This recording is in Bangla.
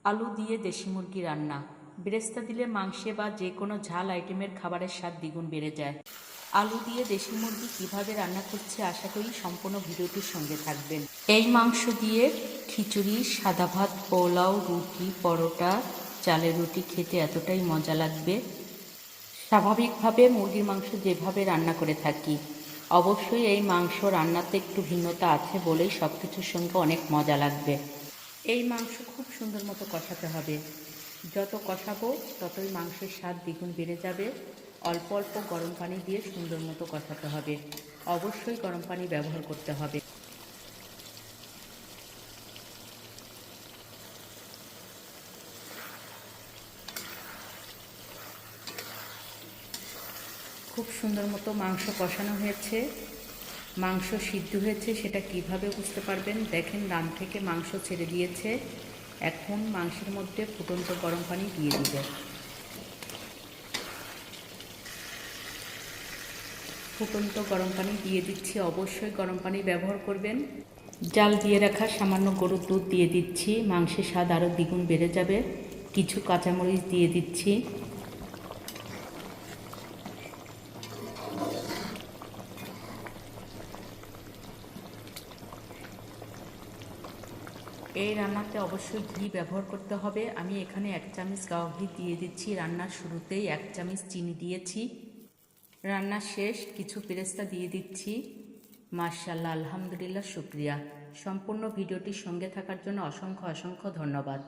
আলু দিয়ে দেশি মুরগি রান্না। বেরেস্তা দিলে মাংসে বা যে কোনো ঝাল আইটেমের খাবারের স্বাদ দ্বিগুণ বেড়ে যায়। আলু দিয়ে দেশি মুরগি কিভাবে রান্না করছি আশা করি সম্পূর্ণ ভিডিওটির সঙ্গে থাকবেন। এই মাংস দিয়ে খিচুড়ি, সাদা ভাত, পোলাও, রুটি, পরোটা, চালের রুটি খেতে এতটাই মজা লাগবে। স্বাভাবিকভাবে মুরগির মাংস যেভাবে রান্না করে থাকি, অবশ্যই এই মাংস রান্নাতে একটু ভিন্নতা আছে বলেই সব কিছুর সঙ্গে অনেক মজা লাগবে। এই মাংস খুব সুন্দর মতো কষাতে হবে। যত কষাবো ততই মাংসের স্বাদ দ্বিগুণ বেড়ে যাবে। অল্প অল্প গরম পানি দিয়ে সুন্দর মতো কষাতে হবে। অবশ্যই গরম পানি ব্যবহার করতে হবে। খুব সুন্দর মতো মাংস কষানো হয়েছে। মাংস সিদ্ধ হয়েছে সেটা কিভাবে বুঝতে পারবেন? দেখেন, রান থেকে মাংস ছেড়ে দিয়েছে। এখন মাংসের মধ্যে ফুটন্ত গরম পানি দিয়ে দিবে। ফুটন্ত গরম পানি দিয়ে দিচ্ছি। অবশ্যই গরম পানি ব্যবহার করবেন। জাল দিয়ে রাখা সামান্য গরুর দুধ দিয়ে দিচ্ছি। মাংসের স্বাদ আরও দ্বিগুণ বেড়ে যাবে। কিছু কাঁচামরিচ দিয়ে দিচ্ছি। এই রান্নাতে অবশ্যই ঘি ব্যবহার করতে হবে। আমি এখানে 1 চামচ গাওয়া ঘি দিয়ে দিচ্ছি। রান্নার শুরুতেই 1 চামচ চিনি দিয়েছি। রান্না শেষ, কিছু বেরেস্তা দিয়ে দিচ্ছি। মাশাআল্লাহ, আলহামদুলিল্লাহ, শুকরিয়া। সম্পূর্ণ ভিডিওটির সঙ্গে থাকার জন্য অসংখ্য অসংখ্য ধন্যবাদ।